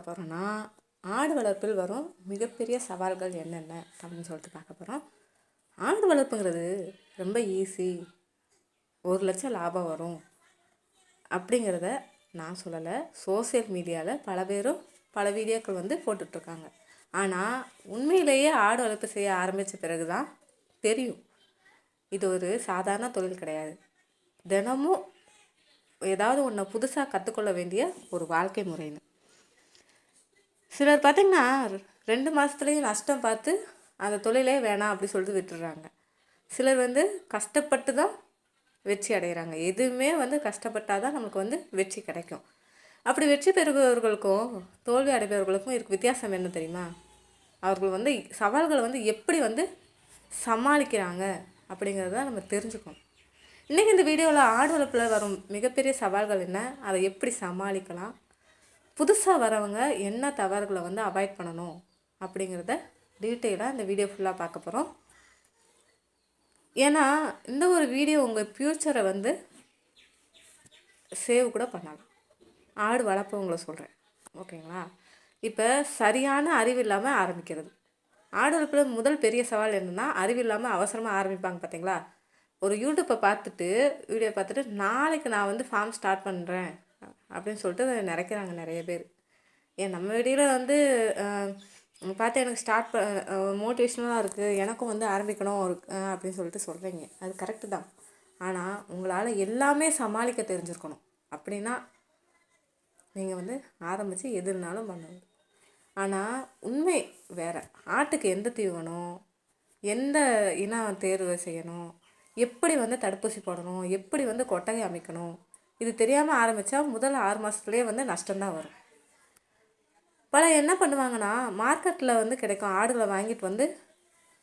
போகிறோன்னா ஆடு வளர்ப்பில் வரும் மிகப்பெரிய சவால்கள் என்னென்ன அப்படின்னு சொல்லிட்டு பார்க்க போகிறோம். ஆடு வளர்ப்புங்கிறது ரொம்ப ஈஸி, 1,00,000 லாபம் வரும் அப்படிங்கிறத நான் சொல்லலை. சோசியல் மீடியாவில் பல பேரும் பல வீடியோக்கள் போட்டுட்ருக்காங்க. ஆனால் உண்மையிலேயே ஆடு வளர்ப்பு செய்ய ஆரம்பித்த பிறகு தான் தெரியும் இது ஒரு சாதாரண தொழில் கிடையாது. தினமும் ஏதாவது ஒன்று புதுசாக கற்றுக்கொள்ள வேண்டிய ஒரு வாழ்க்கை முறைன்னு. சிலர் பார்த்திங்கன்னா 2 மாதத்துலேயும் நஷ்டம் பார்த்து அந்த தொழிலே வேணாம் அப்படி சொல்லிட்டு விட்டுடுறாங்க. சிலர் கஷ்டப்பட்டு தான் வெற்றி அடைகிறாங்க. எதுவுமே கஷ்டப்பட்டால் தான் நமக்கு வெற்றி கிடைக்கும். அப்படி வெற்றி பெறுபவர்களுக்கும் தோல்வி அடைபவர்களுக்கும் இருக்க வித்தியாசம் என்ன தெரியுமா? அவர்கள் சவால்களை எப்படி சமாளிக்கிறாங்க அப்படிங்கிறத நம்ம தெரிஞ்சுக்கணும். இன்றைக்கி இந்த வீடியோவில் ஆடு வளர்ப்பில் வரும் மிகப்பெரிய சவால்கள் என்ன, அதை எப்படி சமாளிக்கலாம், புதுசாக வரவங்க என்ன தவறுகளை அவாய்ட் பண்ணணும் அப்படிங்கிறத டீட்டெயிலாக இந்த வீடியோ ஃபுல்லாக பார்க்க போகிறோம். ஏன்னா இந்த ஒரு வீடியோ உங்கள் ஃப்யூச்சரை சேவ் கூட பண்ணலாம். ஆடு வளர்ப்பவங்களை சொல்கிறேன், ஓகேங்களா? இப்போ சரியான அறிவு இல்லாமல் ஆரம்பிக்கிறது. ஆடு வளர்ப்பில் முதல் பெரிய சவால் என்னென்னா, அறிவு இல்லாமல் அவசரமாக ஆரம்பிப்பாங்க பார்த்தீங்களா? ஒரு யூடியூப்பை வீடியோ பார்த்துட்டு நாளைக்கு நான் ஃபார்ம் ஸ்டார்ட் பண்ணுறேன் அப்படின்னு சொல்லிட்டு நினைக்கிறாங்க நிறைய பேர். ஏன் நம்ம வீடியோவில் பார்த்து எனக்கு மோட்டிவேஷனலாக இருக்குது, எனக்கும் ஆரம்பிக்கணும் அப்படின்னு சொல்லிட்டு சொல்கிறீங்க. அது கரெக்டு தான். ஆனால் உங்களால் எல்லாமே சமாளிக்க தெரிஞ்சிருக்கணும். அப்படின்னா நீங்கள் ஆரம்பித்து எதுனாலும் பண்ணணும். ஆனால் உண்மை வேறு. ஆட்டுக்கு எந்த தீவனம், எந்த இனம் தேர்வு செய்யணும், எப்படி தடுப்பூசி போடணும், எப்படி கொட்டகை அமைக்கணும், இது தெரியாமல் ஆரம்பித்தா முதல் 6 மாதத்துலேயே நஷ்டம்தான் வரும். பல என்ன பண்ணுவாங்கன்னா, மார்க்கெட்டில் கிடைக்கும் ஆடுகளை வாங்கிட்டு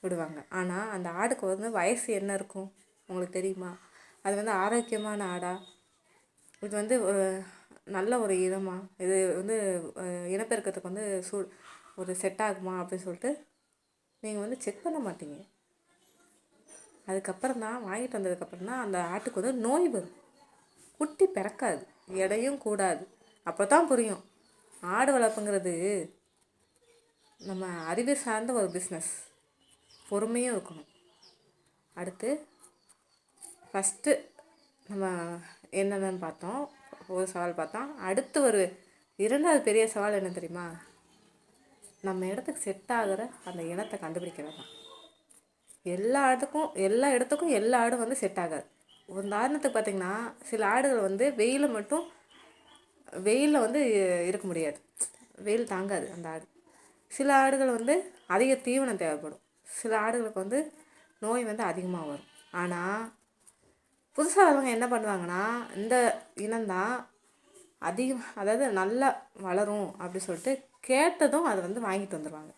விடுவாங்க. ஆனால் அந்த ஆடுக்கு வயசு என்ன இருக்கும் உங்களுக்கு தெரியுமா? அது ஆரோக்கியமான ஆடா, இது நல்ல ஒரு இனமா, இது இனப்பெருக்கத்துக்கு ஒரு செட் ஆகுமா அப்படின்னு சொல்லிட்டு நீங்கள் செக் பண்ண மாட்டீங்க. அதுக்கப்புறம் தான் வாங்கிட்டு வந்ததுக்கப்புறம் தான் அந்த ஆட்டுக்கு நோய் வரும். குட்டி பிறக்காது, எடையும் கூடாது. அப்போ தான் புரியும் ஆடு வளர்ப்புங்கிறது நம்ம அறிவு சார்ந்த ஒரு பிஸ்னஸ். பொறுமையும் இருக்கணும். அடுத்து ஃபஸ்ட்டு நம்ம என்னென்னு பார்த்தோம், ஒரு சவால் பார்த்தோம். அடுத்து ஒரு 2வது பெரிய சவால் என்ன தெரியுமா? நம்ம இடத்துக்கு செட் ஆகிற அந்த இனத்தை கண்டுபிடிக்கிறது தான். எல்லா இடத்துக்கும் எல்லா ஆடும் செட் ஆகாது. ஒரு உதாரணத்துக்கு பார்த்திங்கன்னா, சில ஆடுகள் வெயிலில் இருக்க முடியாது, வெயில் தாங்காது அந்த ஆடு. சில ஆடுகள் அதிக தீவனம் தேவைப்படும். சில ஆடுகளுக்கு நோய் அதிகமாக வரும். ஆனால் புதுசாக வரவங்க என்ன பண்ணுவாங்கன்னா, இந்த இனம்தான் அதாவது நல்லா வளரும் அப்படி சொல்லிட்டு கேட்டதும் அதை வாங்கிட்டு வந்துடுவாங்க.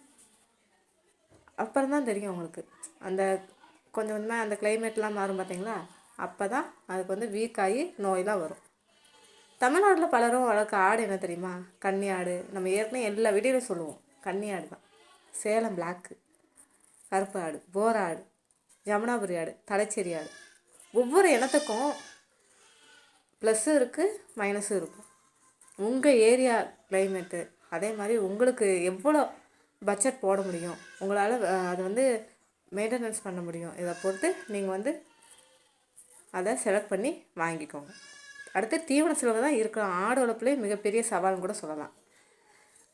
அப்புறம் தான் தெரியும் அவங்களுக்கு அந்த கொஞ்சம் கொஞ்சமாக அந்த கிளைமேட்லாம் மாறும் பார்த்தீங்களா? அப்போ தான் அதுக்கு வீக் ஆகி நோயெலாம் வரும். தமிழ்நாட்டில் பலரும் வளர்க்க ஆடு என்ன தெரியுமா? கன்னி ஆடு. நம்ம ஏற்கனவே எல்லா வீடியோலையும் சொல்லுவோம், கன்னி ஆடு தான். சேலம் பிளாக்கு, கருப்பு ஆடு, போர் ஆடு, ஜமுனாபுரி ஆடு, தலைச்சேரி ஆடு. ஒவ்வொரு இனத்துக்கும் ப்ளஸ்ஸும் இருக்குது, மைனஸும் இருக்கும். உங்கள் ஏரியா கிளைமேட்டு, அதே மாதிரி உங்களுக்கு எவ்வளோ பட்ஜெட் போட முடியும், உங்களால் அதை மெயின்டெனன்ஸ் பண்ண முடியும், இதை பொறுத்து நீங்கள் அதை செலக்ட் பண்ணி வாங்கிக்கோங்க. அடுத்து தீவன செலவு தான் இருக்கிற ஆடு வளர்ப்புலேயே மிகப்பெரிய சவால்னு கூட சொல்லலாம்.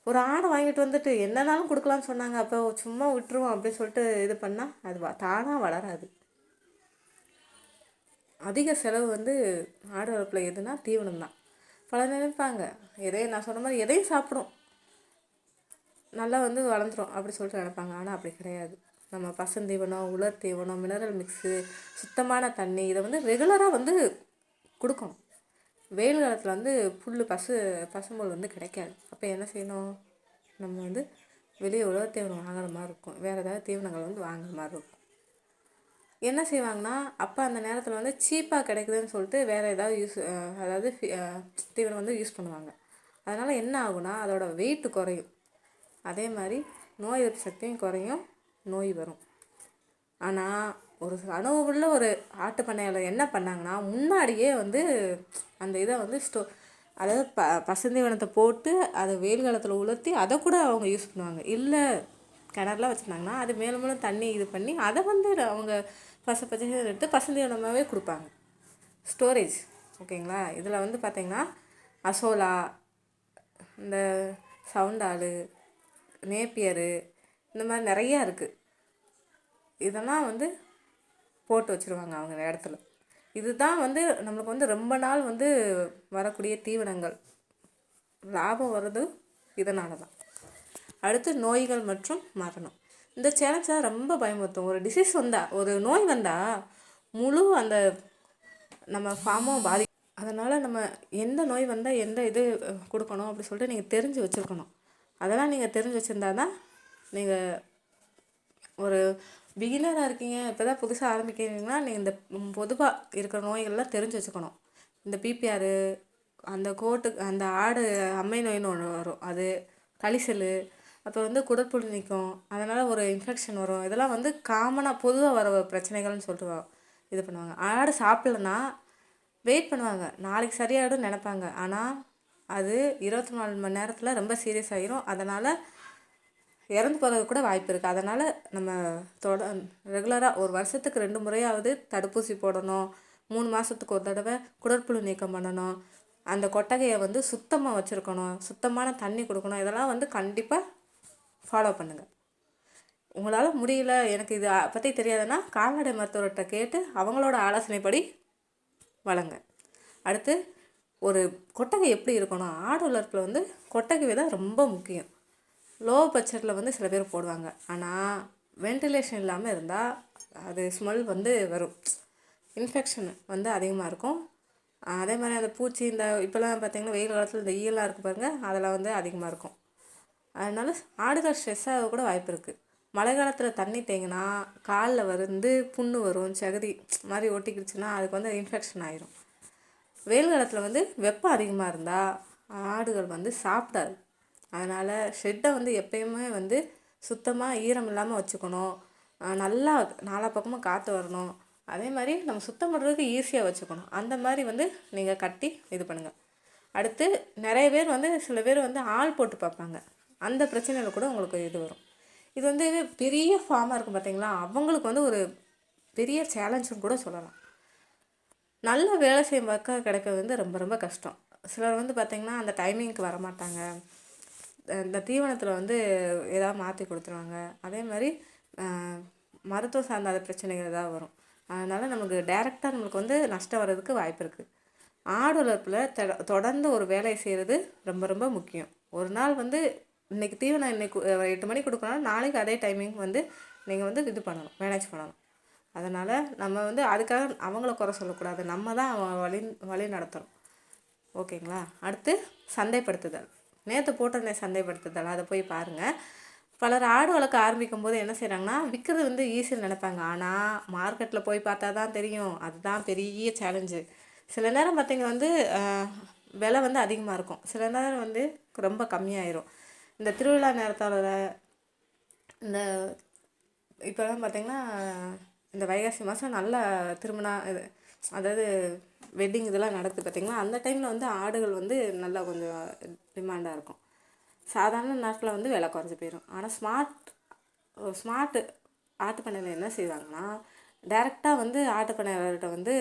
ஒரு ஆடை வாங்கிட்டு என்னன்னாலும் கொடுக்கலான்னு சொன்னாங்க, அப்போ சும்மா விட்டுருவோம் அப்படின்னு சொல்லிட்டு இது பண்ணால் அது தானாக வளராது. அதிக செலவு ஆடு வளர்ப்பில் எதுனா தீவனம் தான். பல நினைப்பாங்க, நான் சொன்ன மாதிரி எதையும் சாப்பிடும், நல்லா வளர்ந்துடும் அப்படி சொல்லிட்டு நினைப்பாங்க. ஆனால் அப்படி கிடையாது. நம்ம பசுந்தீவனம், உலர் தீவனம், மினரல் மிக்ஸு, சுத்தமான தண்ணி, இதை ரெகுலராக கொடுக்கணும். வெயில் காலத்தில் புல் பசும்புல் கிடைக்காது. அப்போ என்ன செய்யணும்? நம்ம வெளியே உலர் தீவனம் வாங்குற மாதிரி இருக்கும், வேறு ஏதாவது தீவனங்கள் வாங்குற மாதிரி இருக்கும். என்ன செய்வாங்கன்னா, அப்போ அந்த நேரத்தில் சீப்பாக கிடைக்குதுன்னு சொல்லிட்டு வேறு ஏதாவது அதாவது தீவனம் யூஸ் பண்ணுவாங்க. அதனால் என்ன ஆகுனா, அதோட வெயிட்டு குறையும். அதே மாதிரி நோய் எதிர்ப்பு சக்தியும் குறையும், நோய் வரும். ஆனால் ஒரு அனுபவமுள்ள ஒரு ஆட்டு பண்ணையாளர் என்ன பண்ணாங்கன்னா, முன்னாடியே அந்த இதை அதாவது பசுந்தீவனத்தை போட்டு அதை வெயில் காலத்தில் உலர்த்தி அதை கூட அவங்க யூஸ் பண்ணுவாங்க. இல்லை கிணறுலாம் வச்சுருந்தாங்கன்னா அது மேலும் மேலும் தண்ணி இது பண்ணி அதை வந்து அவங்க பச்சை எடுத்து பசுந்தீவனமாகவே கொடுப்பாங்க. ஸ்டோரேஜ் ஓகேங்களா. இதில் வந்து பார்த்திங்கன்னா அசோலா, இந்த சவுண்டாலு, நேப்பியரு, இந்த மாதிரி நிறையா இருக்குது. இதெல்லாம் வந்து போட்டு வச்சுருவாங்க அவங்க இடத்துல. இதுதான் வந்து நம்மளுக்கு வந்து ரொம்ப நாள் வந்து வரக்கூடிய தீவனங்கள். லாபம் வர்றது இதனால தான். அடுத்து நோய்கள் மற்றும் மரணம். இந்த சேலஞ்சை ரொம்ப பயமுறுத்தும். ஒரு டிசீஸ் வந்தால், ஒரு நோய் வந்தால் முழு அந்த நம்ம ஃபார்மும் பாதி. அதனால் நம்ம எந்த நோய் வந்தால் எந்த இது கொடுக்கணும் அப்படி சொல்லிட்டு நீங்கள் தெரிஞ்சு வச்சுருக்கணும். அதெல்லாம் நீங்கள் தெரிஞ்சு வச்சுருந்தா தான் நீங்கள் ஒரு பிகினராக இருக்கீங்க, இப்போ தான் புதுசாக ஆரம்பிக்கிறீங்கன்னா நீங்கள் இந்த பொதுவாக இருக்கிற நோய்கள்லாம் தெரிஞ்சு வச்சுக்கணும். இந்த பிபிஆர், அந்த அந்த ஆடு அம்மை நோயின்னு ஒன்று வரும், அது கழிசல், அப்போ வந்து குடற்புழு நிற்கும், அதனால் ஒரு இன்ஃபெக்ஷன் வரும். இதெல்லாம் வந்து காமனாக பொதுவாக வர பிரச்சனைகள்னு சொல்லிட்டு இது பண்ணுவாங்க. ஆடு சாப்பிட்லன்னா வெயிட் பண்ணுவாங்க, நாளைக்கு சரியாயிடும் நினைப்பாங்க. ஆனால் அது 24 மணி நேரத்தில் ரொம்ப சீரியஸ் ஆகிரும். அதனால் இறந்து போகிறது கூட வாய்ப்பு இருக்குது. அதனால் நம்ம ரெகுலராக ஒரு வருஷத்துக்கு 2 முறையாவது தடுப்பூசி போடணும். 3 மாதத்துக்கு ஒரு தடவை குடற்புழு நீக்கம் பண்ணணும். அந்த கொட்டகையை வந்து சுத்தமாக வச்சுருக்கணும், சுத்தமான தண்ணி கொடுக்கணும். இதெல்லாம் வந்து கண்டிப்பாக ஃபாலோ பண்ணுங்கள். உங்களால் முடியல, எனக்கு இது பற்றி தெரியாதுன்னா கால்நடை மருத்துவர்கிட்ட கேட்டு அவங்களோட ஆலோசனைப்படி வளங்க. அடுத்து ஒரு கொட்டகை எப்படி இருக்கணும். ஆடு வளர்ப்பில் வந்து கொட்டகை தான் ரொம்ப முக்கியம். லோ பட்ஜெட்டில் வந்து சில பேர் போடுவாங்க, ஆனால் வென்டிலேஷன் இல்லாமல் இருந்தால் அது ஸ்மெல் வந்து வரும், இன்ஃபெக்ஷன் வந்து அதிகமாக இருக்கும். அதே மாதிரி அந்த பூச்சி, இந்த இப்போலாம் பார்த்திங்கன்னா வெயில் காலத்தில் இந்த ஈயெல்லாம் இருக்குது பாருங்கள், அதெல்லாம் வந்து அதிகமாக இருக்கும். அதனால் ஆடுகள் ஸ்ட்ரெஸ் ஆக கூட வாய்ப்பு இருக்குது. மழை காலத்தில் தண்ணி தேங்கினா காலில் வந்து புண்ணு வரும், சகதி மாதிரி ஒட்டிக்கிடுச்சுன்னா அதுக்கு வந்து இன்ஃபெக்ஷன் ஆயிரும். வெயில் காலத்தில் வந்து வெப்பம் அதிகமாக இருந்தால் ஆடுகள் வந்து சாப்பிடாது. அதனால் ஷெட்டை வந்து எப்பயுமே வந்து சுத்தமாக ஈரம் இல்லாமல் வச்சுக்கணும். நல்லா நாலா பக்கமும் காற்று வரணும். அதே மாதிரி நம்ம சுத்தம் பண்ணுறதுக்கு ஈஸியாக வச்சுக்கணும். அந்த மாதிரி வந்து நீங்கள் கட்டி இது பண்ணுங்கள். அடுத்து நிறைய பேர் வந்து சில பேர் வந்து ஆள் போட்டு பார்ப்பாங்க, அந்த பிரச்சனையில் கூட உங்களுக்கு இது வரும். இது வந்து பெரிய ஃபார்மாக இருக்கும் பார்த்தீங்களா, அவங்களுக்கு வந்து ஒரு பெரிய சேலஞ்சுன்னு கூட சொல்லலாம். நல்ல வேலை செய்யும் பக்கம் கிடைக்கிறது வந்து ரொம்ப ரொம்ப கஷ்டம். சிலர் வந்து பார்த்திங்கன்னா அந்த டைமிங்க்கு வரமாட்டாங்க, இந்த தீவனத்தில் வந்து ஏதாவது மாற்றி கொடுத்துருவாங்க. அதே மாதிரி மருத்துவம் சார்ந்த பிரச்சனைகள் ஏதாவது வரும். அதனால் நமக்கு டைரெக்டாக நம்மளுக்கு வந்து நஷ்டம் வர்றதுக்கு வாய்ப்பு இருக்குது. ஆடு வளர்ப்பில் தொடர்ந்து ஒரு வேலையை செய்கிறது ரொம்ப ரொம்ப முக்கியம். ஒரு நாள் வந்து இன்றைக்கி தீவனம் இன்றைக்கி 8 மணிக்கு கொடுக்கணும், நாளைக்கு அதே டைமிங் வந்து நீங்கள் வந்து இது பண்ணணும், மேனேஜ் பண்ணணும். அதனால் நம்ம வந்து அதுக்காக அவங்கள குறை சொல்லக்கூடாது, நம்ம தான் வழி நடத்தணும். ஓகேங்களா. அடுத்து சந்தைப்படுத்துதல். நேற்று போட்டிருந்தேன் சந்தைப்படுத்துதல், அதை போய் பாருங்கள். பலர் ஆடு வளர்க்க ஆரம்பிக்கும் போது என்ன செய்கிறாங்கன்னா விற்கிறது வந்து ஈஸின்னு நினைப்பாங்க. ஆனால் மார்க்கெட்டில் போய் பார்த்தா தான் தெரியும், அதுதான் பெரிய சேலஞ்சு. சில நேரம் பார்த்திங்க வந்து விலை வந்து அதிகமாக இருக்கும், சில நேரம் வந்து ரொம்ப கம்மியாயிரும். இந்த திருவிழா நேரத்தோட இந்த இப்போலாம் பார்த்திங்கன்னா இந்த வைகாசி மாதம் நல்ல திருமணம் இது, அதாவது வெட்டிங் இதெல்லாம் நடக்குது பார்த்திங்களா, அந்த டைமில் வந்து ஆடுகள் வந்து நல்லா கொஞ்சம் டிமாண்டாக இருக்கும். சாதாரண நாட்களில் வந்து விலை குறைஞ்சி போயிடும். ஆனால் ஸ்மார்ட் ஆட்டு பண்ணையில் என்ன செய்வாங்கன்னா டைரெக்டாக வந்து ஆட்டு பண்ணையாளர்கிட்ட வந்து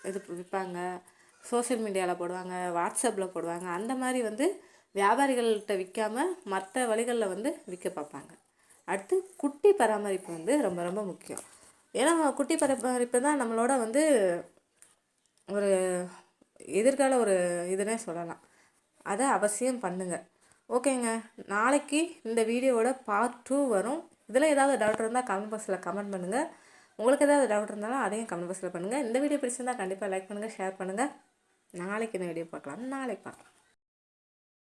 இது விற்பாங்க, சோஷியல் மீடியாவில் போடுவாங்க, வாட்ஸ்அப்பில் போடுவாங்க. அந்த மாதிரி வந்து வியாபாரிகள்கிட்ட விற்காமல் மற்ற வழிகளில் வந்து விற்க பார்ப்பாங்க. அடுத்து குட்டி பராமரிப்பு வந்து ரொம்ப ரொம்ப முக்கியம். ஏன்னா குட்டி பராமரிப்பு தான் நம்மளோட வந்து ஒரு எதிர்கால ஒரு இதுன்னே சொல்லலாம். அதை அவசியம் பண்ணுங்கள். ஓகேங்க, நாளைக்கு இந்த வீடியோவோட பார்ட் 2 வரும். இதில் ஏதாவது டவுட் இருந்தால் கமெண்ட் பாக்ஸில் கமெண்ட் பண்ணுங்கள். உங்களுக்கு ஏதாவது டவுட் இருந்தாலும் அதையும் கமெண்ட் பாக்ஸில் பண்ணுங்கள். இந்த வீடியோ பிடிச்சிருந்தால் கண்டிப்பாக லைக் பண்ணுங்கள், ஷேர் பண்ணுங்கள். நாளைக்கு இந்த வீடியோ பார்க்கலாம்.